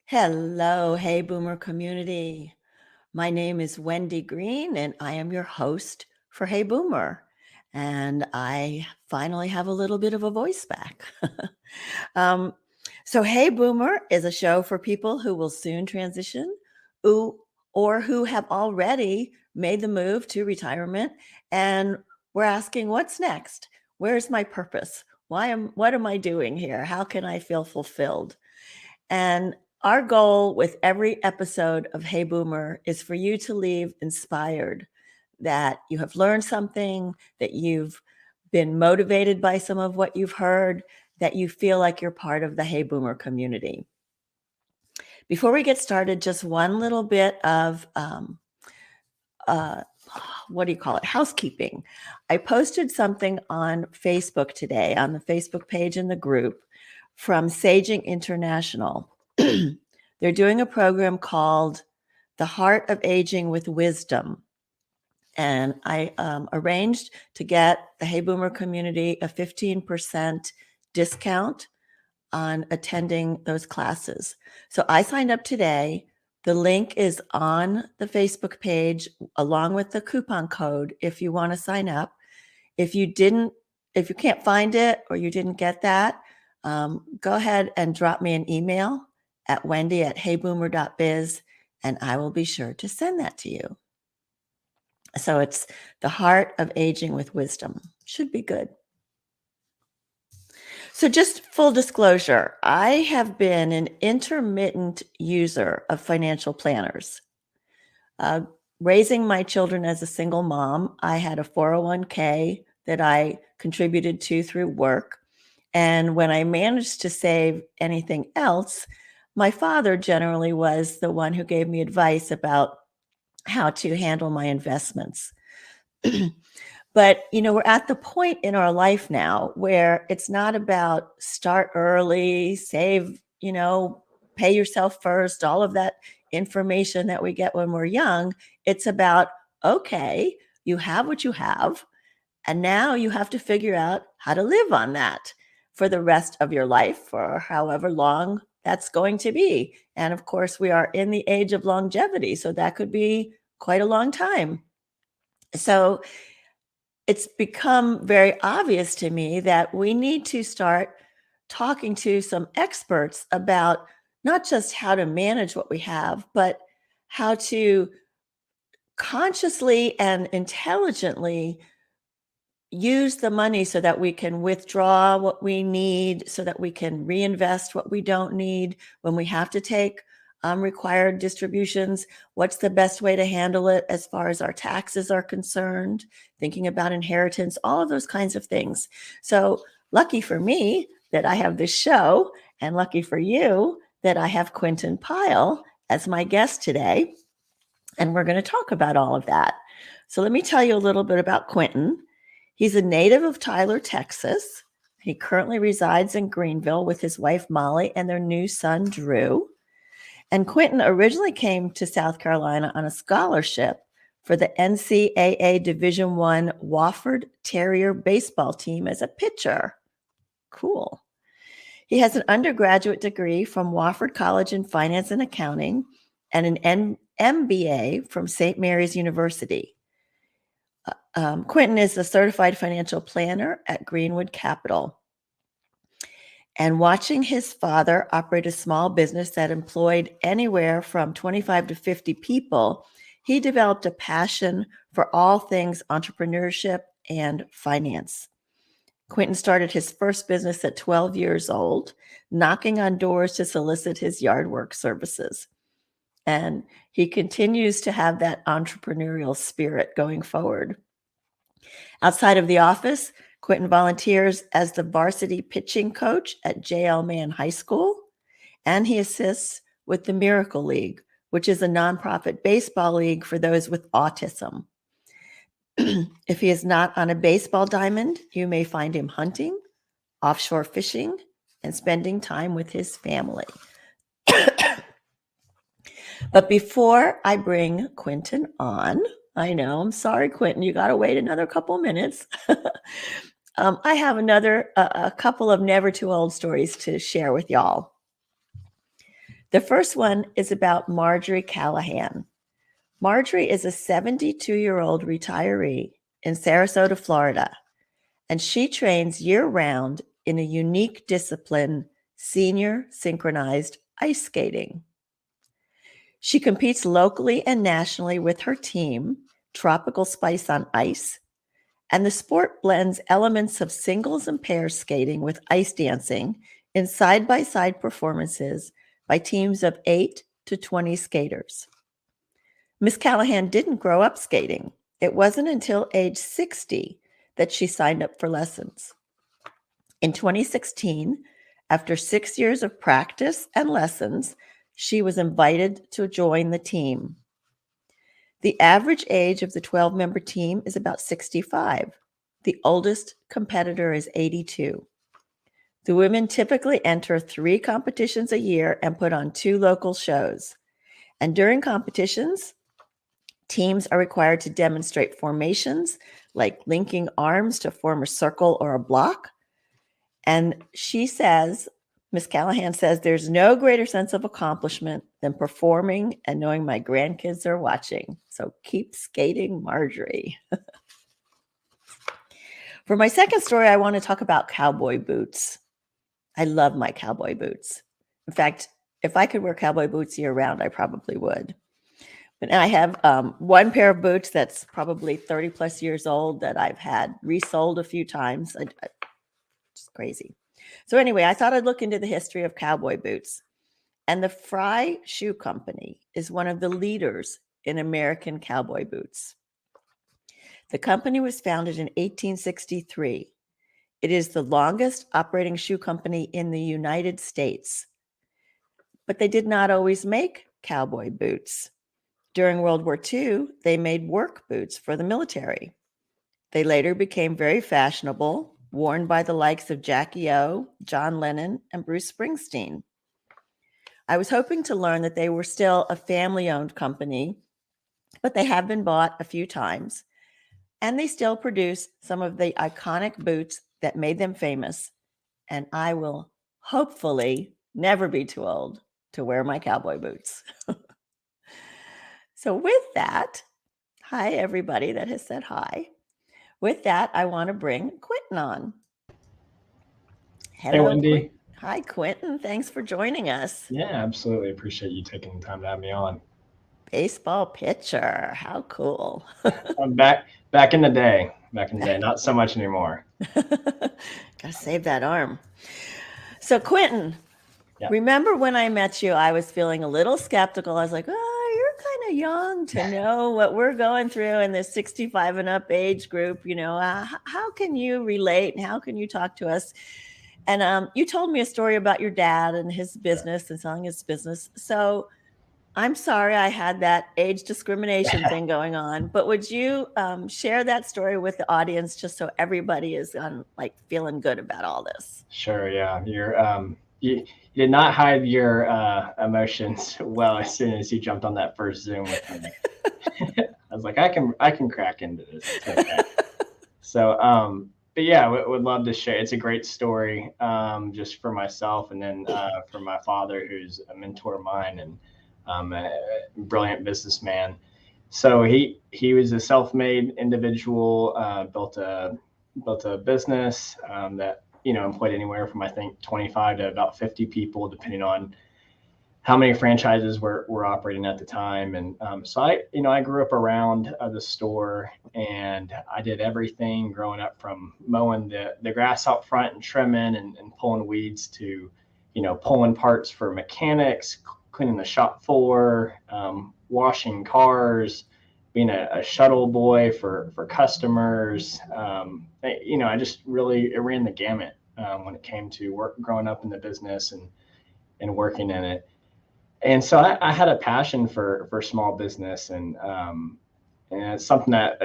Hello, Hey Boomer community. My name is Wendy Green, and I am your host for Hey Boomer. And I finally have a little bit of a voice back. um, so, Hey Boomer is a show for people who will soon transition who, or who have already made the move to retirement. And we're asking, what's next? Where's my purpose? What am I doing here? How can I feel fulfilled? And our goal with every episode of Hey Boomer is for you to leave inspired, that you have learned something, that you've been motivated by some of what you've heard, that you feel like you're part of the Hey Boomer community. Before we get started, just one little bit of what do you call it? Housekeeping. I posted something on Facebook today on the Facebook page in the group from Saging International. They're doing a program called The Heart of Aging with Wisdom. And I arranged to get the Hey Boomer community a 15% discount on attending those classes. So I signed up today. The link is on the Facebook page along with the coupon code if you want to sign up. If you can't find it or you didn't get that, go ahead and drop me an email at wendy@heyboomer.biz, and I will be sure to send that to you. So it's The Heart of Aging with Wisdom. Should be good. So just full disclosure, I have been an intermittent user of financial planners. Raising my children as a single mom, I had a 401k that I contributed to through work. And when I managed to save anything else, my father generally was the one who gave me advice about how to handle my investments. But, we're at the point in our life now where it's not about start early, save, pay yourself first, all of that information that we get when we're young. It's about, okay, you have what you have, and now you have to figure out how to live on that for the rest of your life, or however long that's going to be. And of course, we are in the age of longevity, so that could be quite a long time. So it's become very obvious to me that we need to start talking to some experts about not just how to manage what we have, but how to consciously and intelligently use the money so that we can withdraw what we need, so that we can reinvest what we don't need when we have to take required distributions. What's the best way to handle it as far as our taxes are concerned, thinking about inheritance, all of those kinds of things. So lucky for me that I have this show, and lucky for you that I have Quintin Pile as my guest today. And we're going to talk about all of that. So let me tell you a little bit about Quintin. He's a native of Tyler, Texas. He currently resides in Greenville with his wife, Molly, and their new son, Drew. And Quintin originally came to South Carolina on a scholarship for the NCAA Division I Wofford Terrier baseball team as a pitcher. Cool. He has an undergraduate degree from Wofford College in Finance and Accounting and an MBA from St. Mary's University. Quintin is a certified financial planner at Greenwood Capital. And watching his father operate a small business that employed anywhere from 25 to 50 people, he developed a passion for all things entrepreneurship and finance. Quintin started his first business at 12 years old, knocking on doors to solicit his yard work services. And he continues to have that entrepreneurial spirit going forward. Outside of the office, Quintin volunteers as the varsity pitching coach at J.L. Mann High School, and he assists with the Miracle League, which is a nonprofit baseball league for those with autism. If he is not on a baseball diamond, you may find him hunting, offshore fishing, and spending time with his family. But before I bring Quintin on, I know, I'm sorry, Quintin, you got to wait another couple minutes. I have a couple of never too old stories to share with y'all. The first one is about Marjorie Callahan. Marjorie is a 72-year-old retiree in Sarasota, Florida, and she trains year-round in a unique discipline, senior synchronized ice skating. She competes locally and nationally with her team, Tropical Spice on Ice, and the sport blends elements of singles and pairs skating with ice dancing in side-by-side performances by teams of 8 to 20 skaters. Miss Callahan didn't grow up skating. It wasn't until age 60 that she signed up for lessons. In 2016, after 6 years of practice and lessons, she was invited to join the team. The average age of the 12-member team is about 65. The oldest competitor is 82. The women typically enter 3 competitions a year and put on 2 local shows. And during competitions, teams are required to demonstrate formations like linking arms to form a circle or a block. And she says, Miss Callahan says, there's no greater sense of accomplishment than performing and knowing my grandkids are watching. So keep skating, Marjorie. For my second story, I want to talk about cowboy boots. I love my cowboy boots. In fact, if I could wear cowboy boots year round, I probably would. But I have one pair of boots that's probably 30 plus years old that I've had resold a few times. It's crazy. So anyway, I thought I'd look into the history of cowboy boots. And the Fry Shoe Company is one of the leaders in American cowboy boots. The company was founded in 1863. It is the longest operating shoe company in the United States. But they did not always make cowboy boots. During World War II, they made work boots for the military. They later became very fashionable, worn by the likes of Jackie O, John Lennon, and Bruce Springsteen. I was hoping to learn that they were still a family-owned company, but they have been bought a few times, and they still produce some of the iconic boots that made them famous, and I will hopefully never be too old to wear my cowboy boots. So with that, hi, everybody that has said hi. With that, I want to bring Quintin on. Hello, Hey, Wendy. Hi, Quintin. Thanks for joining us. Yeah, absolutely. Appreciate you taking the time to have me on. Baseball pitcher. How cool. I'm back in the day. Back in the day. Not so much anymore. Gotta save that arm. So, Quintin, Yeah. remember when I met you, I was feeling a little skeptical. I was like, oh, you're kind of young to know what we're going through in this 65 and up age group. How can you relate and how can you talk to us? And you told me a story about your dad and his business and selling his business. So I'm sorry I had that age discrimination thing going on, but would you share that story with the audience just so everybody is feeling good about all this? Sure. Yeah. You did not hide your emotions well as soon as you jumped on that first Zoom with me. I was like, I can crack into this. It's okay. So, but yeah, would love to share. It's a great story, just for myself, and then for my father, who's a mentor of mine and a brilliant businessman. So he was a self-made individual, built a business that employed anywhere from I think 25 to about 50 people, depending on how many franchises were operating at the time. And so I grew up around the store, and I did everything growing up from mowing the grass out front and trimming and pulling weeds to, pulling parts for mechanics, cleaning the shop floor, washing cars, being a shuttle boy for customers. I just really it ran the gamut when it came to work growing up in the business and working in it. And so I had a passion for small business, and it's something that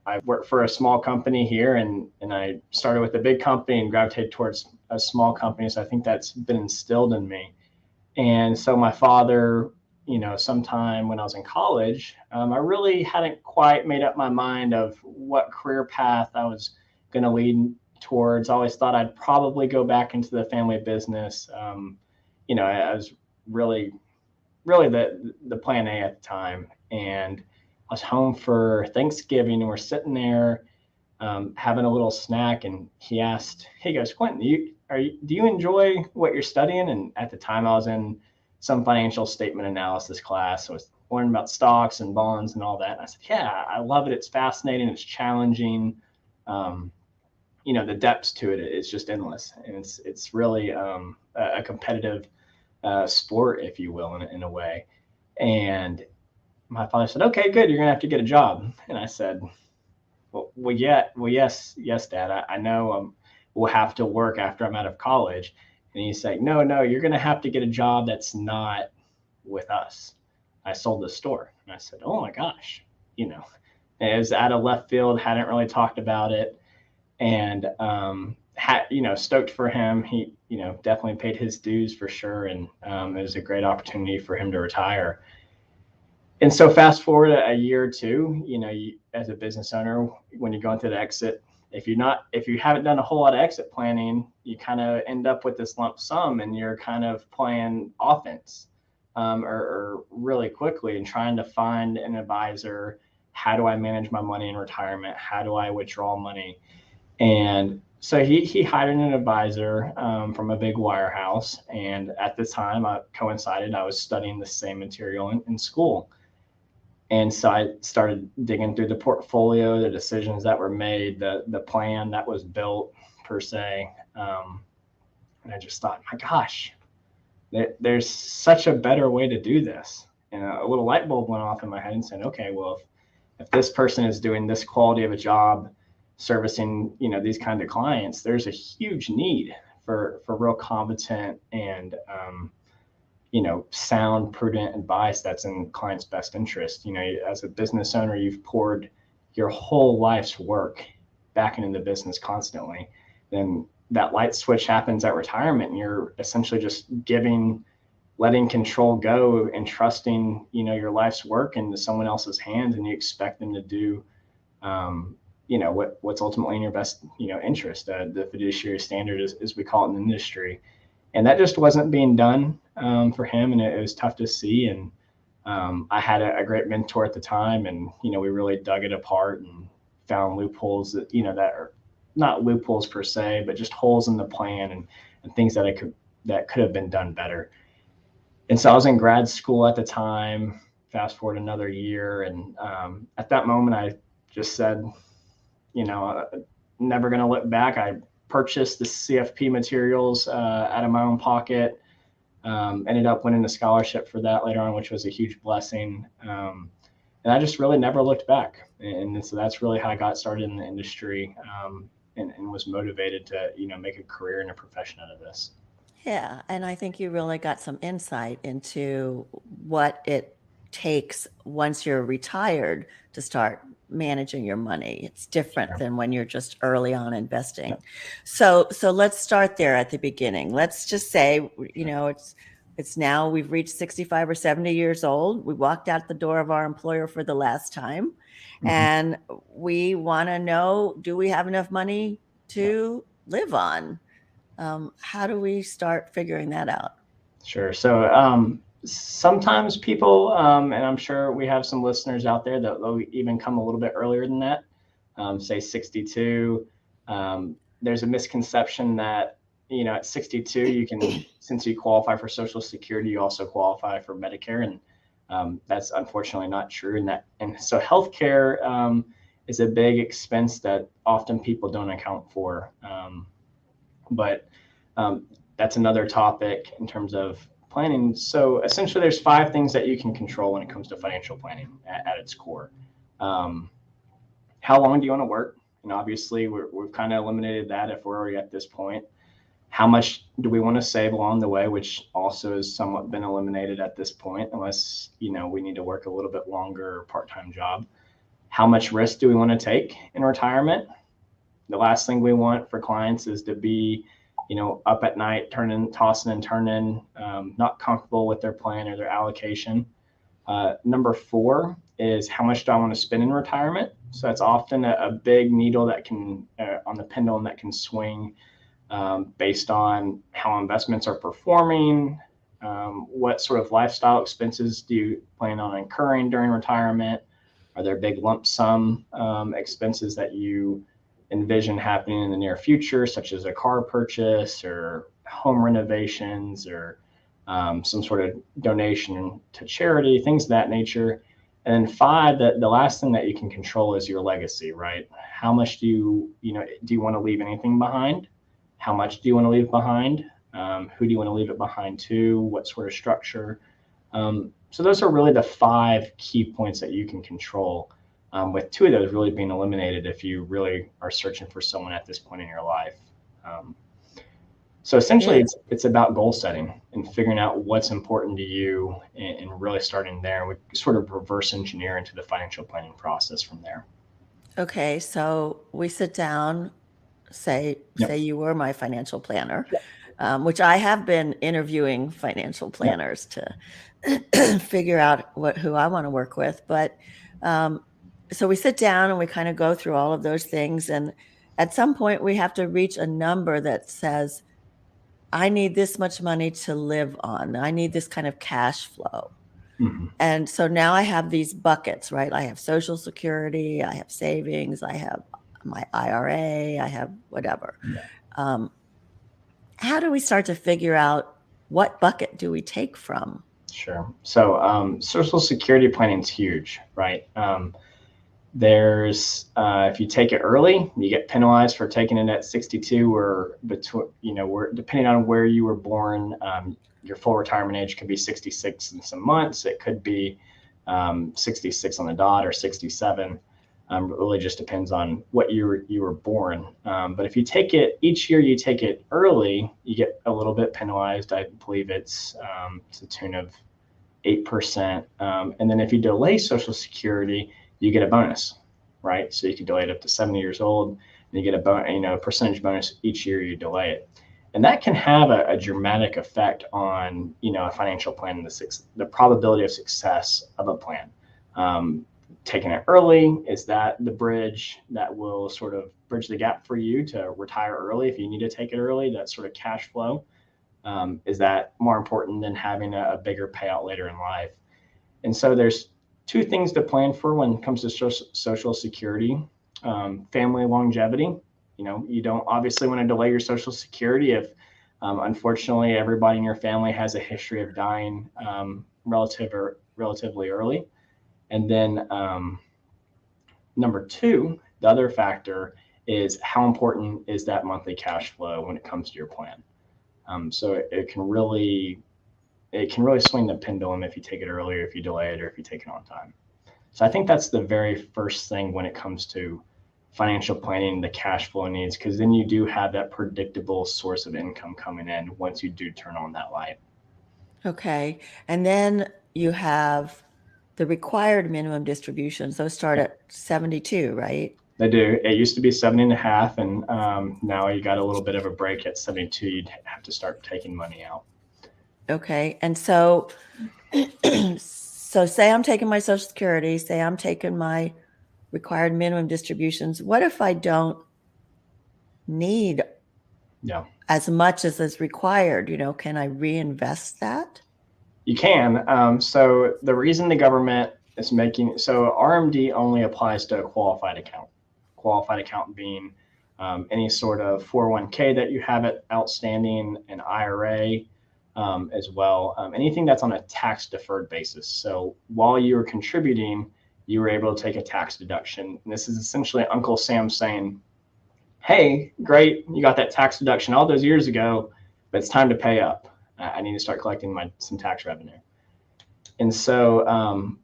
I worked for a small company here, and I started with a big company and gravitated towards a small company. So I think that's been instilled in me. And so my father, sometime when I was in college, I really hadn't quite made up my mind of what career path I was going to lead towards. I always thought I'd probably go back into the family business. I was really really the plan A at the time. And I was home for Thanksgiving, and we're sitting there having a little snack, and he goes, Quintin, do you enjoy what you're studying? And at the time I was in some financial statement analysis class. I was learning about stocks and bonds and all that. And I said, yeah, I love it. It's fascinating. It's challenging. The depths to it is just endless. And it's really a competitive sport, if you will, in a way. And my father said, okay, good. You're going to have to get a job. And I said, yes, Dad. I know we'll have to work after I'm out of college. And he's saying, no, you're going to have to get a job that's not with us. I sold the store. And I said, oh my gosh, it was out of left field, hadn't really talked about it. And, stoked for him. He, definitely paid his dues for sure. And it was a great opportunity for him to retire. And so fast forward a year or two, as a business owner, when you're going through the exit, if you haven't done a whole lot of exit planning, you kind of end up with this lump sum, and you're kind of playing offense or really quickly and trying to find an advisor. How do I manage my money in retirement? How do I withdraw money? And so he hired an advisor from a big wirehouse. And at the time, I was studying the same material in school. And so I started digging through the portfolio, the decisions that were made, the plan that was built per se. And I just thought, my gosh, there's such a better way to do this. And a little light bulb went off in my head and said, okay, well, if this person is doing this quality of a job servicing, these kind of clients, there's a huge need for real competent and, sound, prudent advice that's in clients' best interest. As a business owner, you've poured your whole life's work back into the business constantly. Then that light switch happens at retirement, and you're essentially just letting control go and trusting, your life's work into someone else's hands, and you expect them to do, what's ultimately in your best, interest. The fiduciary standard, as we call it in the industry. And that just wasn't being done for him, and it was tough to see. And I had a great mentor at the time, and we really dug it apart and found loopholes that that are not loopholes per se, but just holes in the plan and things that could have been done better. And so I was in grad school at the time. Fast forward another year, and at that moment, I just said, never going to look back. I purchased the CFP materials out of my own pocket. Ended up winning a scholarship for that later on, which was a huge blessing. And I just really never looked back. And so that's really how I got started in the industry and was motivated to, make a career and a profession out of this. Yeah. And I think you really got some insight into what it takes once you're retired to start managing your money. It's different than when you're just early on investing. So let's start there at the beginning. Let's just say, it's now we've reached 65 or 70 years old. We walked out the door of our employer for the last time, and we want to know, do we have enough money to live on? How do we start figuring that out? Sure. So sometimes people, and I'm sure we have some listeners out there that will even come a little bit earlier than that, say 62. There's a misconception that, at 62, you can, since you qualify for Social Security, you also qualify for Medicare. And that's unfortunately not true. And so healthcare is a big expense that often people don't account for. But that's another topic in terms of planning. So essentially there's 5 things that you can control when it comes to financial planning at its core. How long do you want to work? And obviously we've kind of eliminated that if we're already at this point. How much do we want to save along the way, which also has somewhat been eliminated at this point, unless, we need to work a little bit longer or part-time job. How much risk do we want to take in retirement? The last thing we want for clients is to be, up at night, tossing and turning, not comfortable with their plan or their allocation. Number 4 is how much do I want to spend in retirement? So that's often a big needle that can, on the pendulum, that can swing based on how investments are performing, What sort of lifestyle expenses do you plan on incurring during retirement? Are there big lump sum expenses that you envision happening in the near future, such as a car purchase or home renovations or some sort of donation to charity, things of that nature? And then 5, the last thing that you can control is your legacy, right? How much do you want to leave anything behind? How much do you want to leave behind? Who do you want to leave it behind to? What sort of structure? So those are really the 5 key points that you can control, with 2 of those really being eliminated if you really are searching for someone at this point in your life. So essentially, it's about goal setting and figuring out what's important to you and really starting there. We sort of reverse engineer into the financial planning process from there. Okay, so we sit down, say you were my financial planner, which I have been interviewing financial planners to figure out who I want to work with. But so we sit down and we kind of go through all of those things. And at some point we have to reach a number that says, I need this much money to live on. I need this kind of cash flow. Mm-hmm. And so now I have these buckets, right? I have Social Security, I have savings, I have my IRA, I have whatever. Yeah. How do we start to figure out what bucket do we take from? Sure. So Social Security planning is huge, right? There's if you take it early, you get penalized for taking it at 62 or between, depending on where you were born, your full retirement age could be 66 in some months. It could be 66 on the dot or 67. It really just depends on what you were born. But if you take it each year, you take it early, you get a little bit penalized. I believe it's to the tune of 8%. And then if you delay Social Security, you get a bonus, right? So you can delay it up to 70 years old, and you get a percentage bonus each year you delay it. And that can have a dramatic effect on, a financial plan and the probability of success of a plan. Taking it early, is that the bridge that will sort of bridge the gap for you to retire early if you need to take it early, that sort of cash flow? Is that more important than having a bigger payout later in life? And so there's 2 things to plan for when it comes to Social Security. Family longevity. You don't obviously want to delay your Social Security if, unfortunately, everybody in your family has a history of dying relatively early. And then number 2, the other factor is how important is that monthly cash flow when it comes to your plan. So it can really swing the pendulum if you take it earlier, if you delay it, or if you take it on time. So I think that's the very first thing when it comes to financial planning, the cash flow needs, because then you do have that predictable source of income coming in once you do turn on that light. Okay. And then you have the required minimum distributions. Those start at 72, right? They do. It used to be 70 and a half, and now you got a little bit of a break at 72. You'd have to start taking money out. Okay. And so, so say I'm taking my Social Security, say I'm taking my required minimum distributions. What if I don't need as much as is required? Can I reinvest that? You can. So the reason the government is so RMD only applies to a qualified account. Qualified account being any sort of 401k that you have outstanding, an IRA as well, anything that's on a tax deferred basis. So while you were contributing, you were able to take a tax deduction. And this is essentially Uncle Sam saying, hey, great, you got that tax deduction all those years ago, but it's time to pay up. I need to start collecting some tax revenue. And so,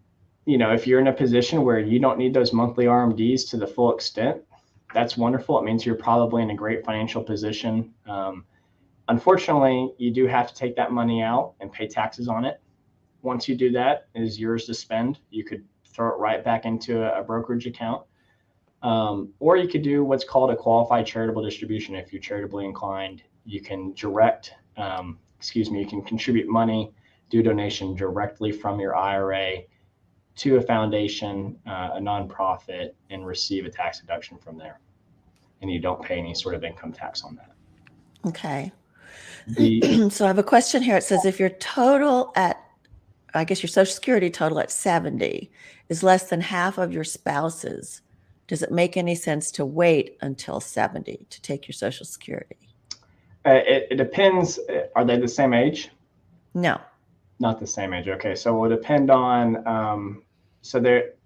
if you're in a position where you don't need those monthly RMDs to the full extent, that's wonderful. It means you're probably in a great financial position. Unfortunately, you do have to take that money out and pay taxes on it. Once you do that, it is yours to spend. You could throw it right back into a brokerage account. Or you could do what's called a qualified charitable distribution. If you're charitably inclined, you can you can contribute money, do a donation directly from your IRA to a foundation, a nonprofit, and receive a tax deduction from there. And you don't pay any sort of income tax on that. Okay. So I have a question here. It says, if your total at, I guess your Social Security total at 70 is less than half of your spouse's, does it make any sense to wait until 70 to take your Social Security? It depends. Are they the same age? No. Not the same age. Okay, so it will depend on. So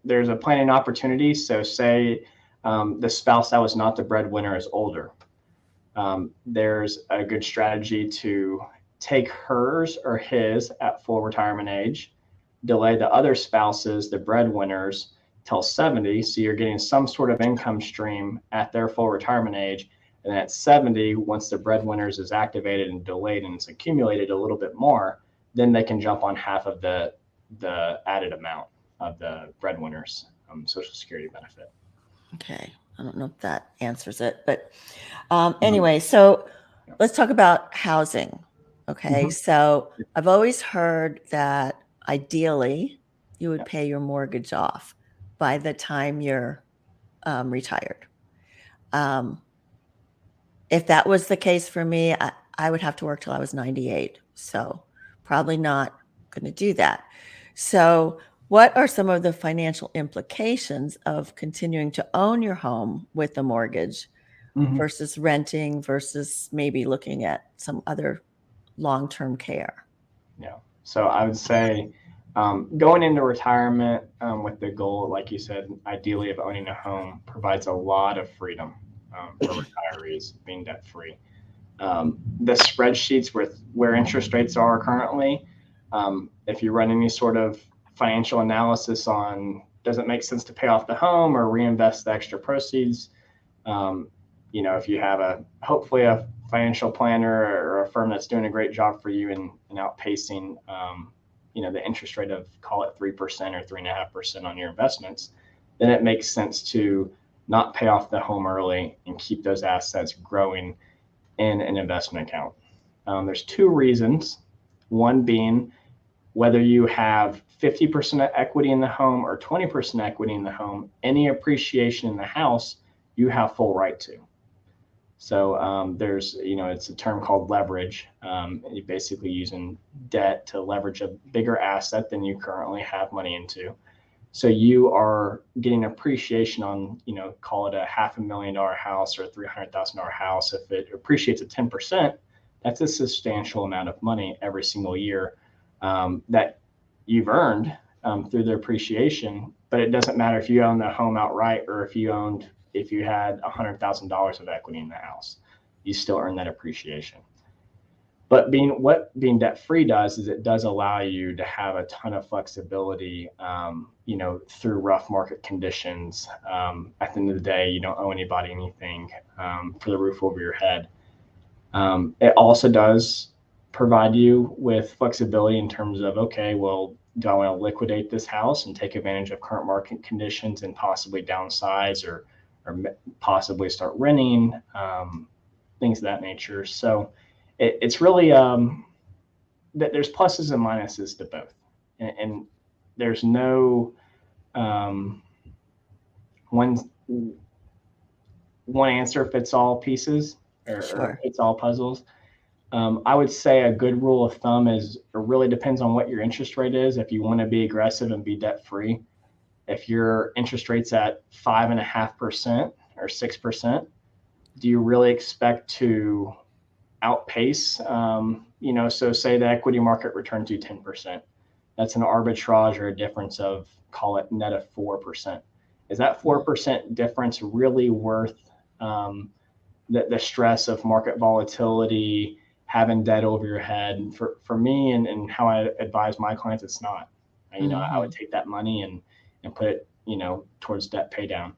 there's a planning opportunity. So say the spouse that was not the breadwinner is older. There's a good strategy to take hers or his at full retirement age, delay the other spouses, the breadwinners, till 70. So you're getting some sort of income stream at their full retirement age. And at 70, once the breadwinners is activated and delayed and it's accumulated a little bit more, then they can jump on half of the added amount of the breadwinners' Social Security benefit. Okay. I don't know if that answers it, but anyway, so let's talk about housing. Okay. So I've always heard that ideally you would pay your mortgage off by the time you're retired. If that was the case for me, I would have to work till I was 98. So probably not going to do that. So what are some of the financial implications of continuing to own your home with a mortgage versus renting versus maybe looking at some other long-term care? Yeah. So I would say going into retirement with the goal, like you said, ideally of owning a home provides a lot of freedom for retirees being debt free. The spreadsheets with where interest rates are currently, if you run any sort of financial analysis on does it make sense to pay off the home or reinvest the extra proceeds, if you have hopefully a financial planner or a firm that's doing a great job for you in outpacing the interest rate of, call it 3% or 3.5% on your investments, then it makes sense to not pay off the home early and keep those assets growing in an investment account. There's two reasons. One being whether you have 50% equity in the home or 20% equity in the home, any appreciation in the house, you have full right to. So there's, it's a term called leverage. You're basically using debt to leverage a bigger asset than you currently have money into. So you are getting appreciation on, call it a $500,000 house or a $300,000 house. If it appreciates at 10%, that's a substantial amount of money every single year that you've earned through the appreciation. But it doesn't matter if you own the home outright or if you had $100,000 of equity in the house, you still earn that appreciation. But being debt free does is it does allow you to have a ton of flexibility, through rough market conditions. At the end of the day, you don't owe anybody anything for the roof over your head. It also does provide you with flexibility in terms of, okay, well, do I want to liquidate this house and take advantage of current market conditions and possibly downsize or possibly start renting, things of that nature. So it's really that there's pluses and minuses to both, and there's no one answer fits all pieces or fits all puzzles. I would say a good rule of thumb is it really depends on what your interest rate is. If you want to be aggressive and be debt free, if your interest rate's at 5.5% or 6%, do you really expect to outpace? So say the equity market returned you 10%. That's an arbitrage or a difference of, call it net of 4%. Is that 4% difference really worth the stress of market volatility, having debt over your head? For me and how I advise my clients, it's not. I would take that money and put it, towards debt pay down.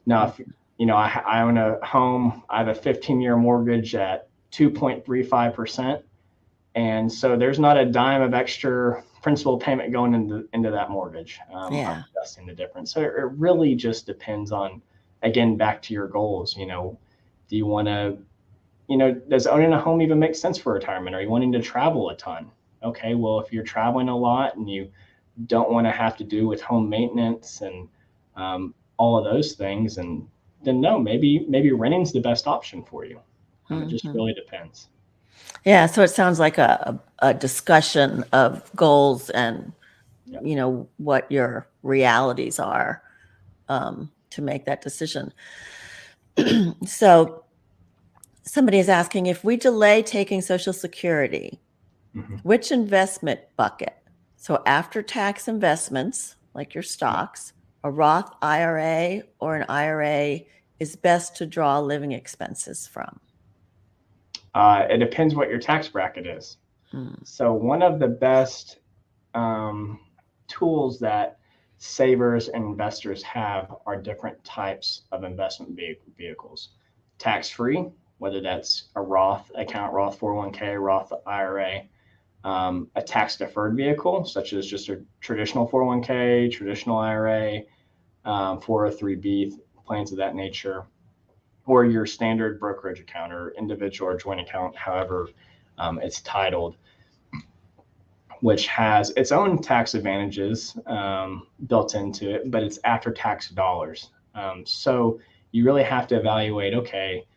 Now, if, I own a home, I have a 15-year mortgage at 2.35%. And so there's not a dime of extra principal payment going into that mortgage. I'm investing the difference. So it really just depends on, again, back to your goals. Do you want to, does owning a home even make sense for retirement? Are you wanting to travel a ton? Okay, well, if you're traveling a lot and you don't want to have to do with home maintenance and all of those things, then no, maybe renting's the best option for you. It just really depends. Yeah, so it sounds like a discussion of goals and, Yeah. you know, what your realities are to make that decision. So somebody is asking, if we delay taking Social Security, Mhm. which investment bucket? So after tax investments, like your stocks, a Roth IRA or an IRA is best to draw living expenses from? It depends what your tax bracket is. Hmm. So one of the best tools that savers and investors have are different types of investment vehicles. Tax-free, whether that's a Roth account, Roth 401k, Roth IRA, a tax-deferred vehicle, such as just a traditional 401k, traditional IRA, 403b, plans of that nature, or your standard brokerage account or individual or joint account, however it's titled, which has its own tax advantages built into it, but it's after tax dollars. So you really have to evaluate, okay,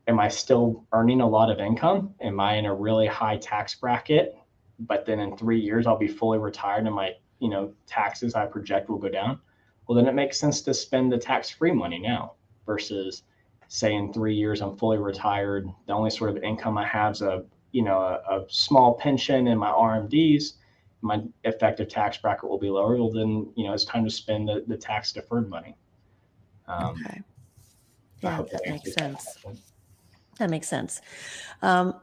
am I still earning a lot of income? Am I in a really high tax bracket? But then in 3 years, I'll be fully retired and my, taxes I project will go down. Well, then it makes sense to spend the tax-free money now versus say in 3 years, I'm fully retired. The only sort of income I have is a small pension and my RMDs. My effective tax bracket will be lower. Well, then, it's time to spend the tax deferred money. Okay. I Yeah, hope that that makes answers that sense. question. That makes sense. Um,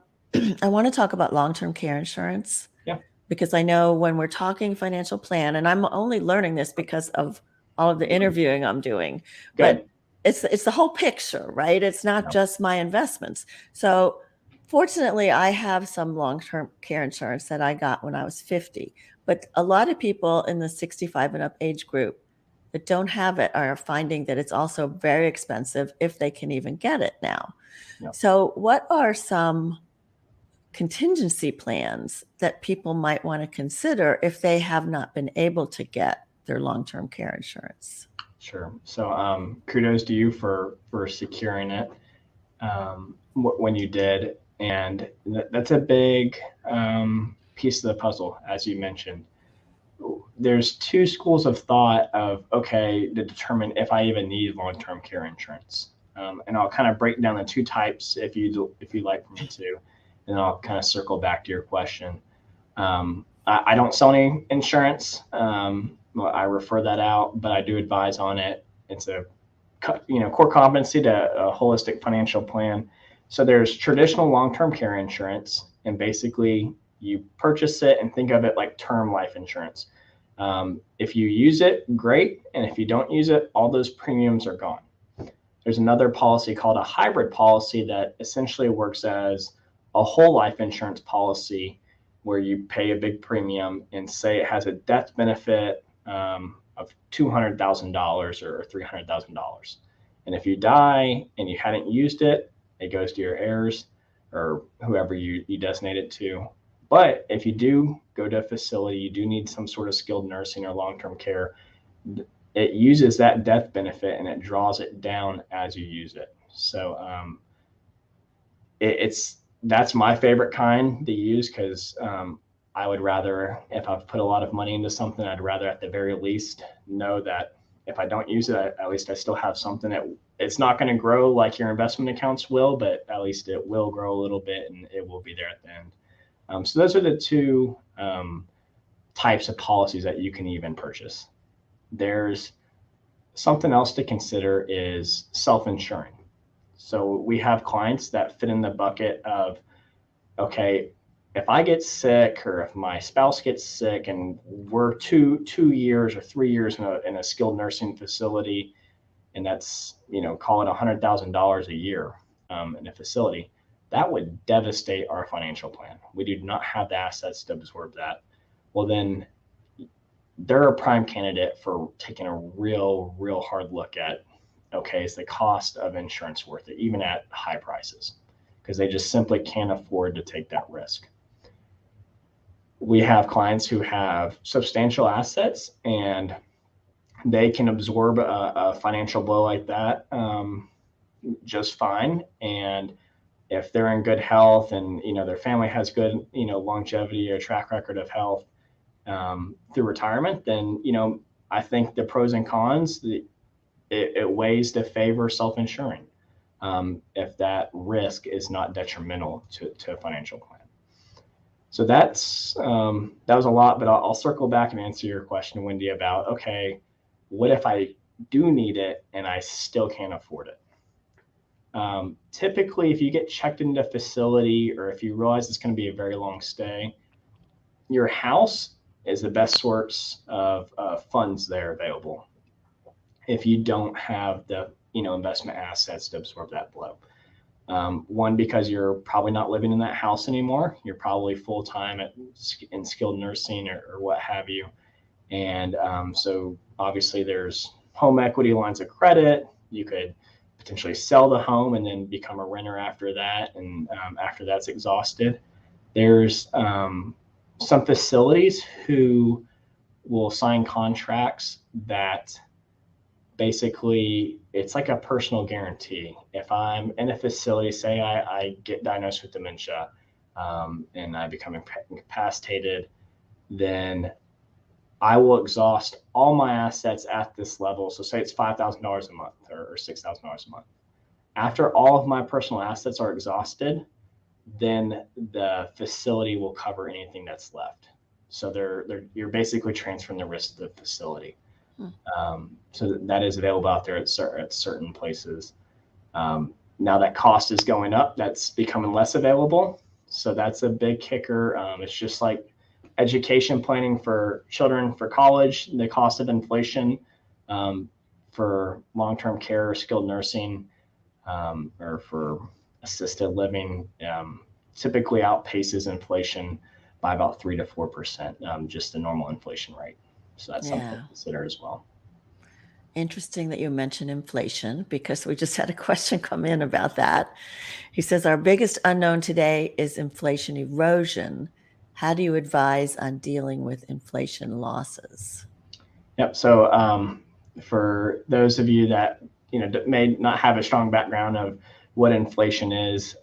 I want to talk about long-term care insurance Yeah. because I know when we're talking financial plan, and I'm only learning this because of all of the interviewing I'm doing, Good. but it's the whole picture, right? It's not Yeah. just my investments. So fortunately, I have some long-term care insurance that I got when I was 50, but a lot of people in the 65 and up age group that don't have it are finding that it's also very expensive if they can even get it now. Yeah. So what are some contingency plans that people might want to consider if they have not been able to get their long-term care insurance? Sure. So kudos to you for securing it when you did, and that's a big piece of the puzzle, as you mentioned. There's two schools of thought of okay to determine if I even need long-term care insurance, and I'll kind of break down the two types if you like for me to, and I'll kind of circle back to your question. I don't sell any insurance. Well, I refer that out, but I do advise on it. It's a core competency to a holistic financial plan. So there's traditional long-term care insurance, and basically you purchase it and think of it like term life insurance. If you use it, great, and if you don't use it, all those premiums are gone. There's another policy called a hybrid policy that essentially works as a whole life insurance policy where you pay a big premium and say it has a death benefit of $200,000 or $300,000. And if you die and you hadn't used it, it goes to your heirs or whoever you designate it to. But if you do go to a facility, you do need some sort of skilled nursing or long-term care, it uses that death benefit and it draws it down as you use it. So that's my favorite kind to use because I would rather, if I've put a lot of money into something, I'd rather at the very least know that if I don't use it, at least I still have something that it's not going to grow like your investment accounts will, but at least it will grow a little bit and it will be there at the end. So those are the two types of policies that you can even purchase. There's something else to consider is self-insuring. So we have clients that fit in the bucket of, okay, if I get sick or if my spouse gets sick and we're 2 years or 3 years in a skilled nursing facility, and that's, call it $100,000 a year in a facility, that would devastate our financial plan. We do not have the assets to absorb that. Well, then they're a prime candidate for taking a real hard look at, okay, is the cost of insurance worth it, even at high prices? Because they just simply can't afford to take that risk. We have clients who have substantial assets and they can absorb a financial blow like that just fine. And if they're in good health and, their family has good, longevity or track record of health through retirement, then, I think the pros and cons, it weighs to favor self-insuring if that risk is not detrimental to a financial plan. So that was a lot, but I'll circle back and answer your question, Wendy, about, okay, what if I do need it and I still can't afford it? Typically, if you get checked into a facility or if you realize it's going to be a very long stay, your house is the best source of funds there available if you don't have the investment assets to absorb that blow. One, because you're probably not living in that house anymore. You're probably full-time in skilled nursing or what have you. And so obviously there's home equity lines of credit. You could potentially sell the home and then become a renter after that. And after that's exhausted, there's some facilities who will sign contracts that basically it's like a personal guarantee. If I'm in a facility, say I get diagnosed with dementia and I become incapacitated, then I will exhaust all my assets at this level. So say it's $5,000 a month or $6,000 a month. After all of my personal assets are exhausted, then the facility will cover anything that's left. So you're basically transferring the risk to the facility. So that is available out there at certain places. Now that cost is going up, that's becoming less available. So that's a big kicker. It's just like education planning for children for college, the cost of inflation for long-term care, skilled nursing, or for assisted living typically outpaces inflation by about 3 to 4%, just the normal inflation rate. So that's something to consider as well. Interesting that you mentioned inflation, because we just had a question come in about that. He says, our biggest unknown today is inflation erosion. How do you advise on dealing with inflation losses? Yep. So for those of you that may not have a strong background of what inflation is,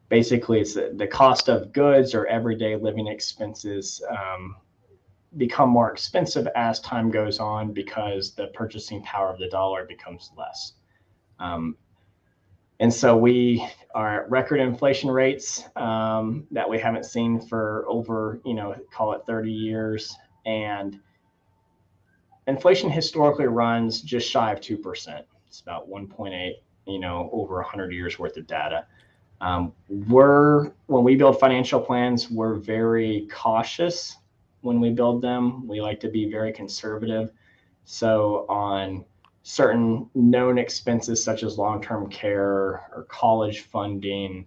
basically it's the cost of goods or everyday living expenses become more expensive as time goes on because the purchasing power of the dollar becomes less. And so we are at record inflation rates that we haven't seen for over, call it 30 years. And inflation historically runs just shy of 2%. It's about 1.8, over 100 years worth of data. When we build financial plans, we're very cautious when we build them. We like to be very conservative. So on certain known expenses such as long-term care or college funding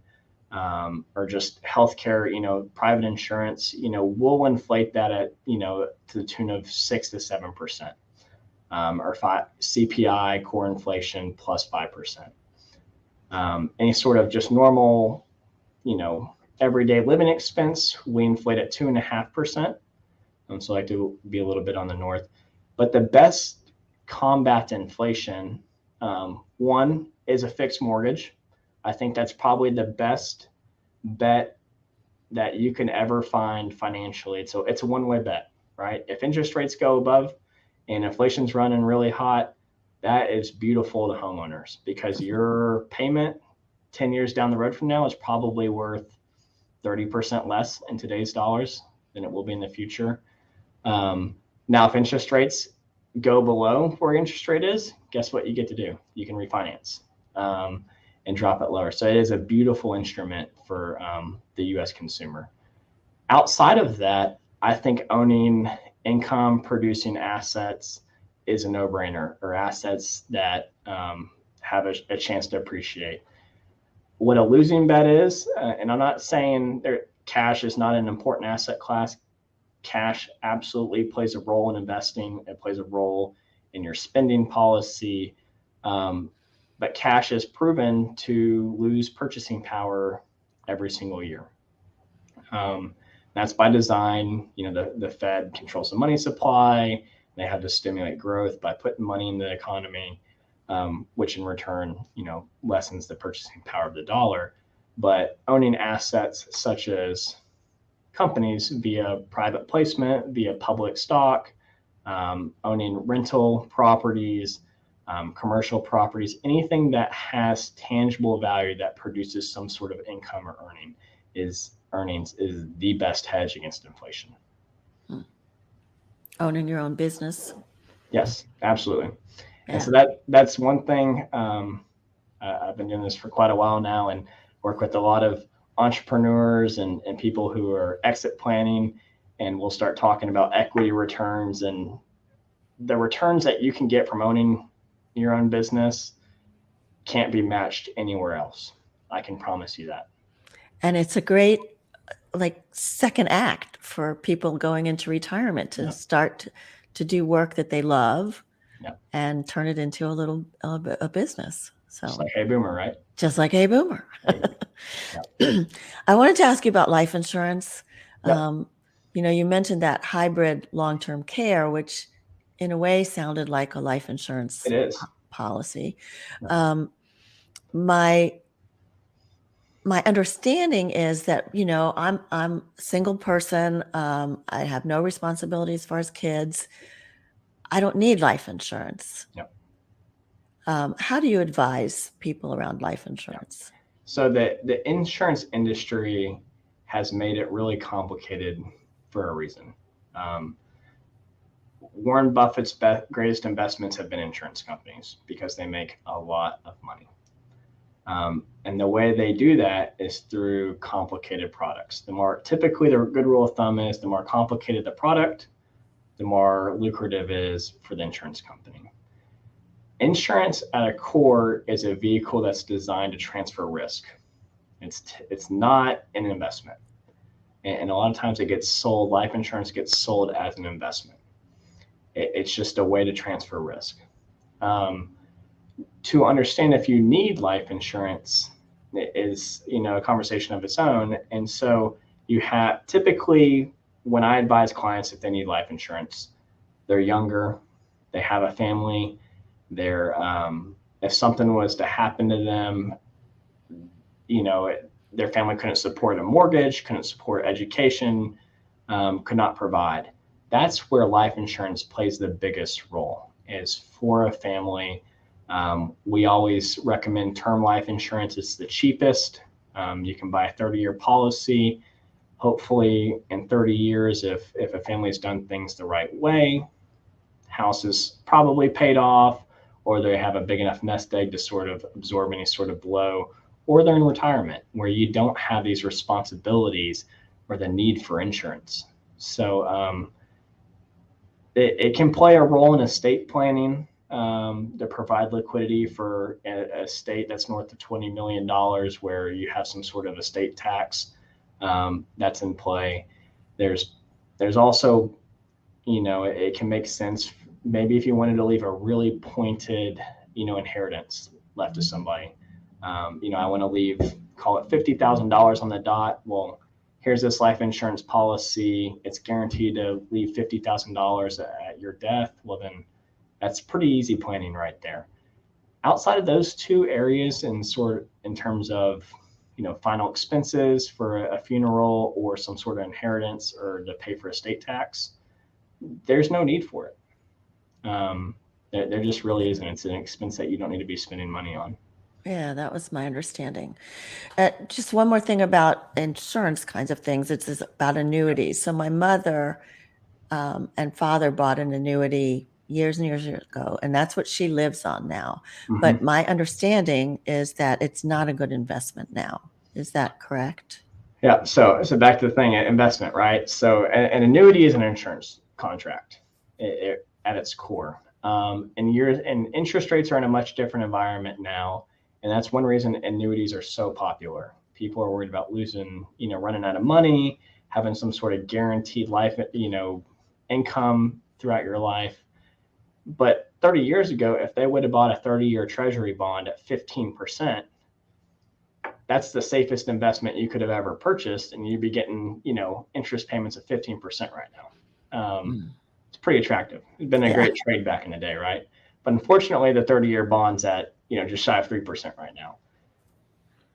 or just healthcare, private insurance, we'll inflate that at, to the tune of 6 to 7%, or CPI core inflation plus 5%. Any sort of just normal, everyday living expense, we inflate at 2.5%. So I like to be a little bit on the north. But the best combat to inflation, one is a fixed mortgage. I think that's probably the best bet that you can ever find financially. So it's a one-way bet, right? If interest rates go above and inflation's running really hot, that is beautiful to homeowners because your payment 10 years down the road from now is probably worth 30% less in today's dollars than it will be in the future. Now, if interest rates go below where interest rate is, guess what you get to do? You can refinance and drop it lower. So it is a beautiful instrument for the U.S. consumer. Outside of that, I think owning income producing assets is a no-brainer, or assets that have a chance to appreciate. What a losing bet is, and I'm not saying cash is not an important asset class. Cash absolutely plays a role in investing. It plays a role in your spending policy. But cash is proven to lose purchasing power every single year. That's by design. The Fed controls the money supply. They have to stimulate growth by putting money in the economy, which in return, lessens the purchasing power of the dollar. but owning assets such as companies via private placement, via public stock, owning rental properties, commercial properties, anything that has tangible value that produces some sort of income or earnings is the best hedge against inflation. Owning your own business. Yes, absolutely. Yeah. And so that's one thing. I've been doing this for quite a while now and work with a lot of entrepreneurs and people who are exit planning, and we'll start talking about equity returns, and the returns that you can get from owning your own business can't be matched anywhere else. I can promise you that. And it's a great second act for people going into retirement to start to do work that they love and turn it into a business. So just like Hey Boomer, right? Just like Hey Boomer. I wanted to ask you about life insurance. You mentioned that hybrid long-term care, which in a way sounded like a life insurance policy. My understanding is that, I'm a single person. I have no responsibility as far as kids. I don't need life insurance. How do you advise people around life insurance? So the insurance industry has made it really complicated for a reason. Warren Buffett's greatest investments have been insurance companies because they make a lot of money. And the way they do that is through complicated products. Typically, the good rule of thumb is the more complicated the product, the more lucrative it is for the insurance company. Insurance at a core is a vehicle that's designed to transfer risk. It's not an investment. And a lot of times it gets sold, life insurance gets sold as an investment. It's just a way to transfer risk. To understand if you need life insurance is, a conversation of its own. And so you have, typically when I advise clients if they need life insurance, they're younger, they have a family, if something was to happen to them, their family couldn't support a mortgage, couldn't support education, could not provide. That's where life insurance plays the biggest role, is for a family. We always recommend term life insurance. It's the cheapest. You can buy a 30-year policy. Hopefully in 30 years, if a family's done things the right way, house is probably paid off, or they have a big enough nest egg to sort of absorb any sort of blow, or they're in retirement where you don't have these responsibilities or the need for insurance. So it can play a role in estate planning to provide liquidity for a estate that's north of $20 million, where you have some sort of estate tax that's in play. There's also, it can make sense maybe if you wanted to leave a really pointed, inheritance left to somebody. I want to leave, call it $50,000 on the dot. Well, here's this life insurance policy. It's guaranteed to leave $50,000 at your death. Well, then that's pretty easy planning right there. Outside of those two areas, in terms of, final expenses for a funeral or some sort of inheritance or to pay for estate tax, there's no need for it. There just really isn't. It's an expense that you don't need to be spending money on. Yeah, that was my understanding. Just one more thing about insurance kinds of things. It's about annuities. So my mother and father bought an annuity years and years ago, and that's what she lives on now. Mm-hmm. But my understanding is that it's not a good investment now. Is that correct? Yeah. So back to the thing, investment, right? So an annuity is an insurance contract at its core. And interest rates are in a much different environment now. And that's one reason annuities are so popular. People are worried about losing, running out of money, having some sort of guaranteed life, income throughout your life. But 30 years ago, if they would have bought a 30-year treasury bond at 15%, that's the safest investment you could have ever purchased. And you'd be getting, interest payments of 15% right now. It's pretty attractive. It's been a great trade back in the day, right? But unfortunately, the 30-year bond's at, just shy of 3% right now.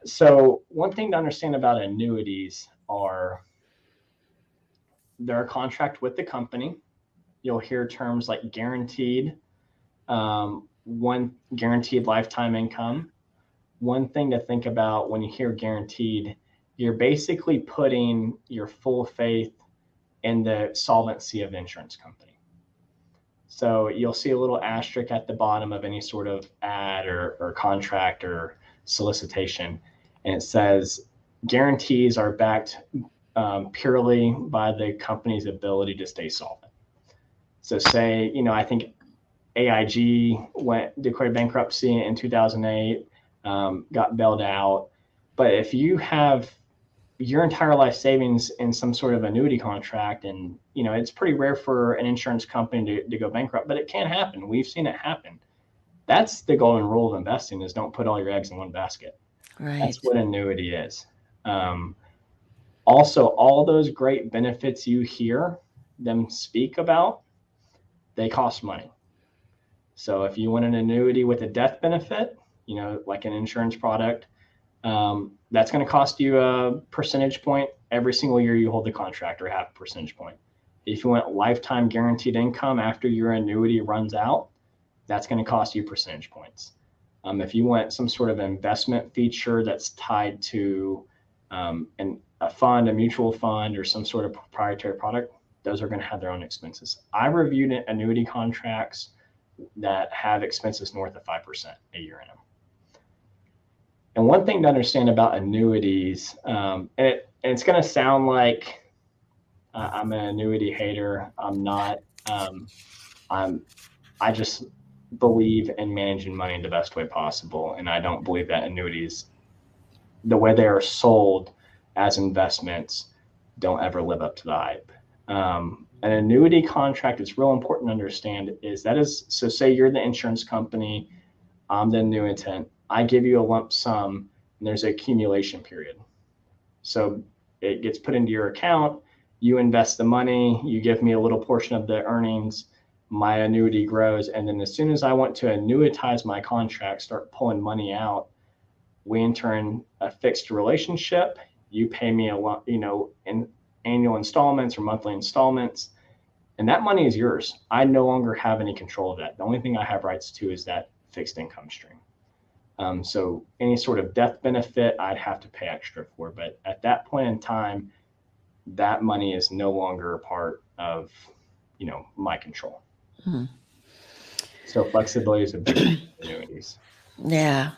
So one thing to understand about annuities are they're a contract with the company. You'll hear terms like guaranteed, one guaranteed lifetime income. One thing to think about when you hear guaranteed, you're basically putting your full faith in the solvency of the insurance company. So you'll see a little asterisk at the bottom of any sort of ad or contract or solicitation, and it says guarantees are backed purely by the company's ability to stay solvent. So say, I think AIG declared bankruptcy in 2008, got bailed out. But if you have your entire life savings in some sort of annuity contract, and it's pretty rare for an insurance company to go bankrupt, but it can happen. We've seen it happen. That's the golden rule of investing: is don't put all your eggs in one basket. Right. That's what annuity is. Also, all those great benefits you hear them speak about, they cost money. So if you want an annuity with a death benefit, like an insurance product, that's going to cost you a percentage point every single year you hold the contract, or half a percentage point. If you want lifetime guaranteed income after your annuity runs out, that's going to cost you percentage points. If you want some sort of investment feature that's tied to a fund, a mutual fund, or some sort of proprietary product, those are going to have their own expenses. I reviewed annuity contracts that have expenses north of 5% a year in them. And one thing to understand about annuities, and it's going to sound like I'm an annuity hater. I'm not. I just believe in managing money in the best way possible, and I don't believe that annuities, the way they are sold as investments, don't ever live up to the hype. An annuity contract is real important to understand. So say you're the insurance company, I'm the annuitant. I give you a lump sum, and there's an accumulation period. So it gets put into your account, you invest the money, you give me a little portion of the earnings, my annuity grows, and then as soon as I want to annuitize my contract, start pulling money out, we enter in a fixed relationship. You pay me in annual installments or monthly installments, and that money is yours. I no longer have any control of that. The only thing I have rights to is that fixed income stream. So any sort of death benefit, I'd have to pay extra for. But at that point in time, that money is no longer a part of, my control. Hmm. So flexibility is a big thing in annuities. Yeah.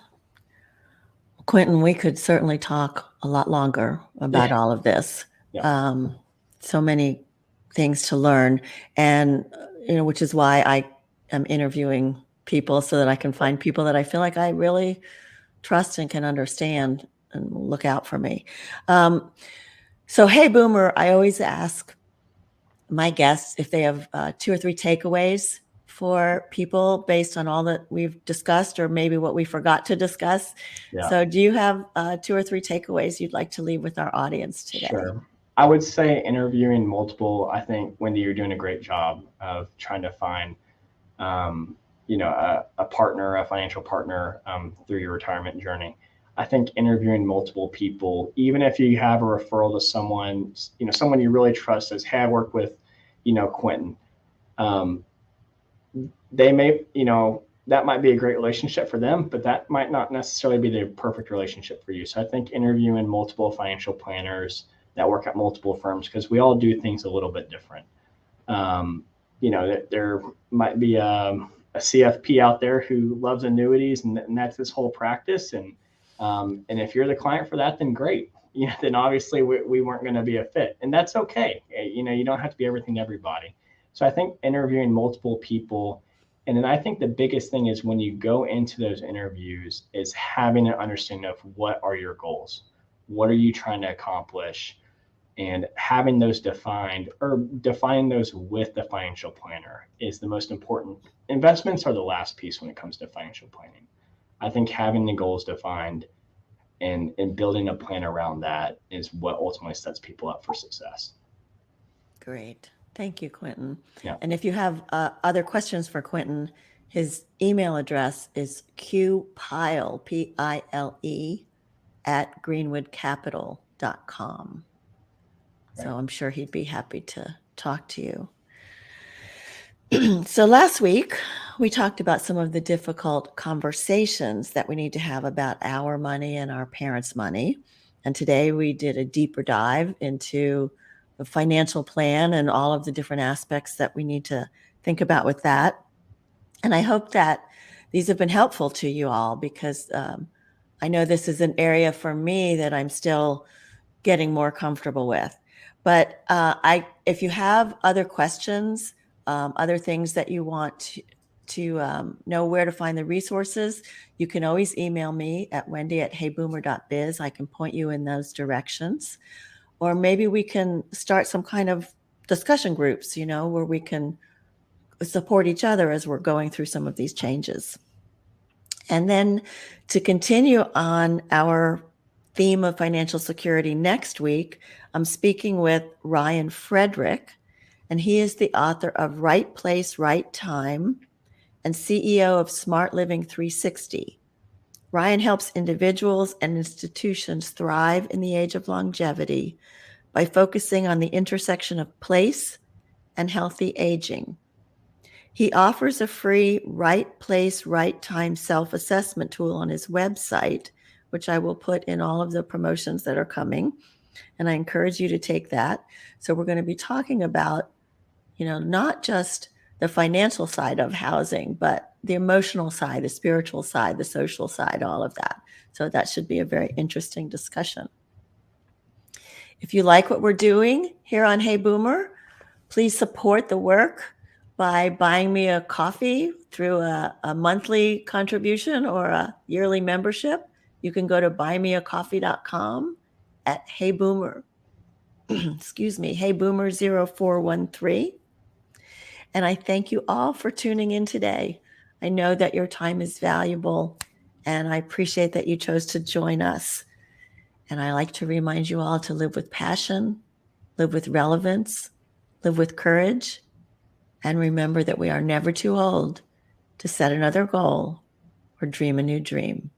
Quintin, we could certainly talk a lot longer about all of this. Yeah. So many things to learn, and which is why I am interviewing people, so that I can find people that I feel like I really trust and can understand and look out for me. So, hey, Boomer, I always ask my guests if they have 2 or 3 takeaways for people based on all that we've discussed, or maybe what we forgot to discuss. Yeah. So do you have 2 or 3 takeaways you'd like to leave with our audience today? Sure. I would say interviewing multiple. I think, Wendy, you're doing a great job of trying to find, a partner, a financial partner through your retirement journey. I think interviewing multiple people, even if you have a referral to someone, someone you really trust, says, "Hey, I work with, Quintin." They may, that might be a great relationship for them, but that might not necessarily be the perfect relationship for you. So I think interviewing multiple financial planners that work at multiple firms, because we all do things a little bit different. There might be a CFP out there who loves annuities, and that's his whole practice. And if you're the client for that, then great. Then obviously we weren't going to be a fit, and that's okay. You don't have to be everything to everybody. So I think interviewing multiple people. And then I think the biggest thing is, when you go into those interviews, is having an understanding of what are your goals, what are you trying to accomplish, and having those defined, or defining those with the financial planner, is the most important. Investments are the last piece when it comes to financial planning. I think having the goals defined and building a plan around that is what ultimately sets people up for success. Great. Thank you, Quintin. Yeah. And if you have other questions for Quintin, his email address is qpile, Pile, at greenwoodcapital.com. Right. So I'm sure he'd be happy to talk to you. So last week, we talked about some of the difficult conversations that we need to have about our money and our parents' money. And today we did a deeper dive into the financial plan and all of the different aspects that we need to think about with that. And I hope that these have been helpful to you all, because I know this is an area for me that I'm still getting more comfortable with. But if you have other questions, other things that you want to know where to find the resources, you can always email me at wendy@heyboomer.biz. I can point you in those directions. Or maybe we can start some kind of discussion groups, where we can support each other as we're going through some of these changes. And then to continue on our theme of financial security next week, I'm speaking with Frederick, and he is the author of Right Place, Right Time and CEO of Smart Living 360. Ryan helps individuals and institutions thrive in the age of longevity by focusing on the intersection of place and healthy aging. He offers a free Right Place, Right Time self-assessment tool on his website, which I will put in all of the promotions that are coming. And I encourage you to take that. So we're going to be talking about, not just the financial side of housing, but the emotional side, the spiritual side, the social side, all of that. So that should be a very interesting discussion. If you like what we're doing here on Hey Boomer, please support the work by buying me a coffee through a monthly contribution or a yearly membership. You can go to buymeacoffee.com at Hey Boomer, Hey Boomer 0413. And I thank you all for tuning in today. I know that your time is valuable, and I appreciate that you chose to join us. And I like to remind you all to live with passion, live with relevance, live with courage, and remember that we are never too old to set another goal or dream a new dream.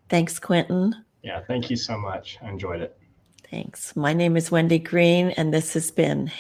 Thanks, Quintin. Yeah, thank you so much. I enjoyed it. Thanks. My name is Wendy Green, and this has been